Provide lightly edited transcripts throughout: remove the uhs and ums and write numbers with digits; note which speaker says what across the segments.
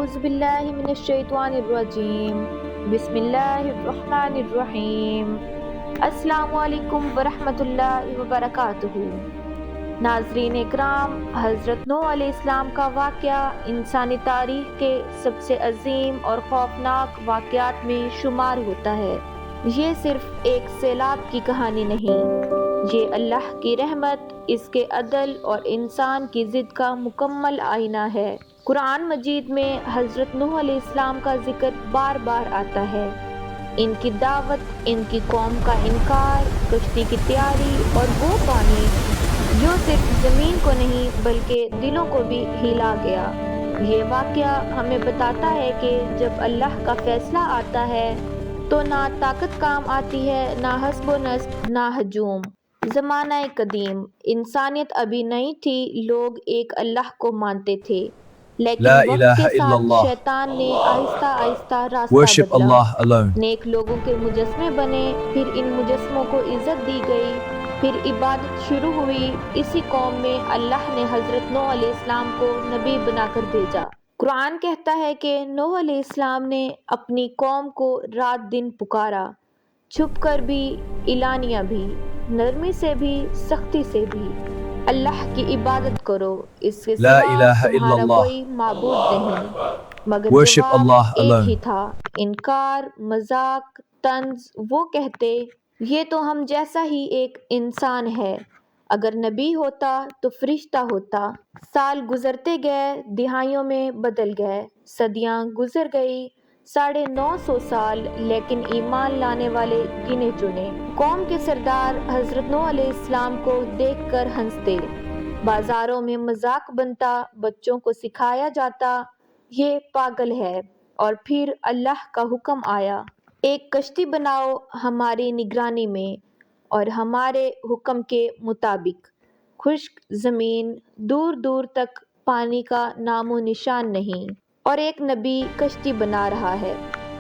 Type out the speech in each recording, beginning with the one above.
Speaker 1: اعوذ باللہ من الشیطان الرجیم بسم اللہ الرحمن الرحیم السلام علیکم ورحمۃ اللہ وبرکاتہ۔ ناظرین اکرام، حضرت نوح علیہ السلام کا واقعہ انسانی تاریخ کے سب سے عظیم اور خوفناک واقعات میں شمار ہوتا ہے۔ یہ صرف ایک سیلاب کی کہانی نہیں، یہ اللہ کی رحمت، اس کے عدل اور انسان کی ضد کا مکمل آئینہ ہے۔ قرآن مجید میں حضرت نوح علیہ السلام کا ذکر بار بار آتا ہے۔ ان کی دعوت، ان کی قوم کا انکار، کشتی کی تیاری اور وہ پانی جو صرف زمین کو نہیں بلکہ دلوں کو بھی ہلا گیا۔ یہ واقعہ ہمیں بتاتا ہے کہ جب اللہ کا فیصلہ آتا ہے تو نہ طاقت کام آتی ہے، نہ حسب و نسب، نہ ہجوم۔ زمانہ قدیم، انسانیت ابھی نہیں تھی، لوگ ایک اللہ کو مانتے تھے، لیکن وقت کے ساتھ شیطان نے آہستہ آہستہ راستہ بدلا۔ نیک لوگوں کے مجسمے بنے، پھر ان مجسموں کو عزت دی گئی، پھر عبادت شروع ہوئی۔ اسی قوم میں اللہ نے حضرت نوح علیہ السلام کو نبی بنا کر بھیجا۔ قرآن کہتا ہے کہ نوح علیہ السلام نے اپنی قوم کو رات دن پکارا، چھپ کر بھی، اعلانیہ بھی، نرمی سے بھی، سختی سے بھی۔ اللہ کی عبادت کرو، اس کے سوا تمہارا کوئی معبود نہیں۔ مگر جواب ایک ہی تھا، انکار، مذاق، طنز۔ وہ کہتے، یہ تو ہم جیسا ہی ایک انسان ہے، اگر نبی ہوتا تو فرشتہ ہوتا۔ سال گزرتے گئے، دہائیوں میں بدل گئے، صدیاں گزر گئی، 950 سال، لیکن ایمان لانے والے گنے چنے۔ قوم کے سردار حضرت نوح علیہ السلام کو دیکھ کر ہنستے، بازاروں میں مذاق بنتا، بچوں کو سکھایا جاتا، یہ پاگل ہے۔ اور پھر اللہ کا حکم آیا، ایک کشتی بناؤ ہماری نگرانی میں اور ہمارے حکم کے مطابق۔ خشک زمین، دور دور تک پانی کا نام و نشان نہیں، اور ایک نبی کشتی بنا رہا ہے۔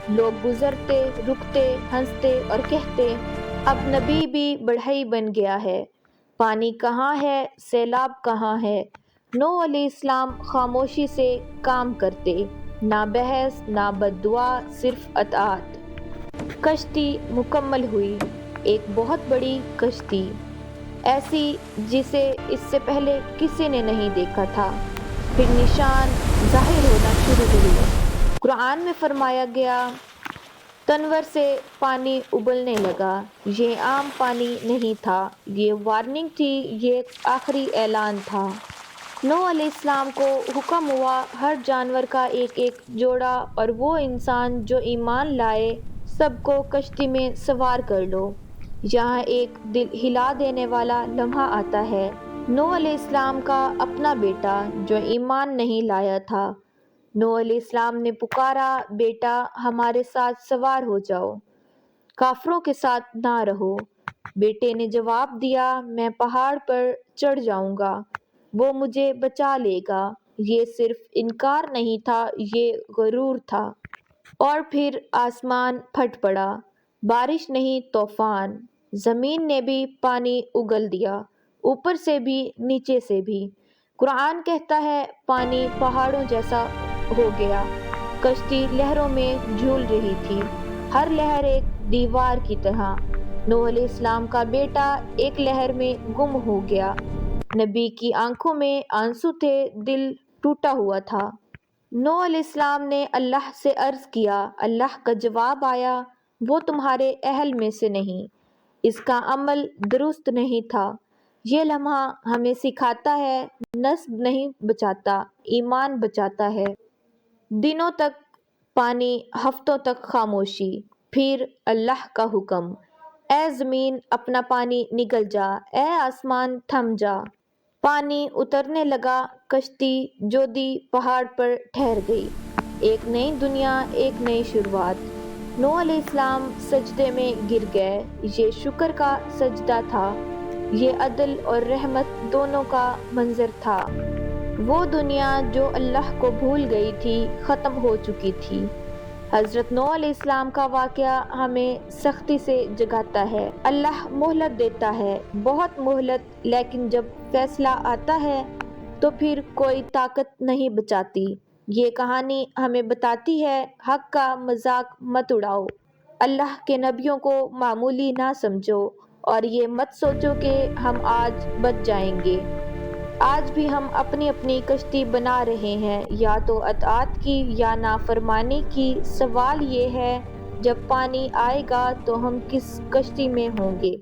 Speaker 1: لوگ گزرتے، رکتے، ہنستے اور کہتے، اب نبی بھی بڑھئی بن گیا ہے، پانی کہاں ہے، سیلاب کہاں ہے۔ نوح علیہ السلام خاموشی سے کام کرتے، نہ بحث، نہ بد دعا، صرف اطاعت۔ کشتی مکمل ہوئی، ایک بہت بڑی کشتی، ایسی جسے اس سے پہلے کسی نے نہیں دیکھا تھا۔ پھر نشان ظاہر ہونا شروع ہوئے۔ قرآن میں فرمایا گیا، تنور سے پانی ابلنے لگا۔ یہ عام پانی نہیں تھا، یہ وارننگ تھی، یہ آخری اعلان تھا۔ نوح علیہ السلام کو حکم ہوا، ہر جانور کا ایک ایک جوڑا اور وہ انسان جو ایمان لائے سب کو کشتی میں سوار کر لو۔ یہاں ایک دل ہلا دینے والا لمحہ آتا ہے۔ نوح علیہ السلام کا اپنا بیٹا جو ایمان نہیں لایا تھا، نوح علیہ السلام نے پکارا، بیٹا ہمارے ساتھ سوار ہو جاؤ، کافروں کے ساتھ نہ رہو۔ بیٹے نے جواب دیا، میں پہاڑ پر چڑھ جاؤں گا، وہ مجھے بچا لے گا۔ یہ صرف انکار نہیں تھا، یہ غرور تھا۔ اور پھر آسمان پھٹ پڑا، بارش نہیں طوفان، زمین نے بھی پانی اگل دیا، اوپر سے بھی نیچے سے بھی۔ قرآن کہتا ہے، پانی پہاڑوں جیسا ہو گیا، کشتی لہروں میں جھول رہی تھی، ہر لہر ایک دیوار کی طرح۔ نوح علیہ السلام کا بیٹا ایک لہر میں گم ہو گیا، نبی کی آنکھوں میں آنسو تھے، دل ٹوٹا ہوا تھا۔ نوح علیہ السلام نے اللہ سے عرض کیا، اللہ کا جواب آیا، وہ تمہارے اہل میں سے نہیں، اس کا عمل درست نہیں تھا۔ یہ لمحہ ہمیں سکھاتا ہے، نسب نہیں بچاتا، ایمان بچاتا ہے۔ دنوں تک پانی، ہفتوں تک خاموشی، پھر اللہ کا حکم، اے زمین اپنا پانی نگل جا، اے آسمان تھم جا۔ پانی اترنے لگا، کشتی جودی پہاڑ پر ٹھہر گئی، ایک نئی دنیا، ایک نئی شروعات۔ نوح علیہ السلام سجدے میں گر گئے، یہ شکر کا سجدہ تھا، یہ عدل اور رحمت دونوں کا منظر تھا۔ وہ دنیا جو اللہ کو بھول گئی تھی، ختم ہو چکی تھی۔ حضرت نوح علیہ السلام کا واقعہ ہمیں سختی سے جگاتا ہے۔ اللہ مہلت دیتا ہے، بہت مہلت، لیکن جب فیصلہ آتا ہے تو پھر کوئی طاقت نہیں بچاتی۔ یہ کہانی ہمیں بتاتی ہے حق کا مذاق مت اڑاؤ، اللہ کے نبیوں کو معمولی نہ سمجھو، اور یہ مت سوچو کہ ہم آج بچ جائیں گے۔ آج بھی ہم اپنی اپنی کشتی بنا رہے ہیں، یا تو اطاعت کی یا نافرمانی کی۔ سوال یہ ہے جب پانی آئے گا تو ہم کس کشتی میں ہوں گے؟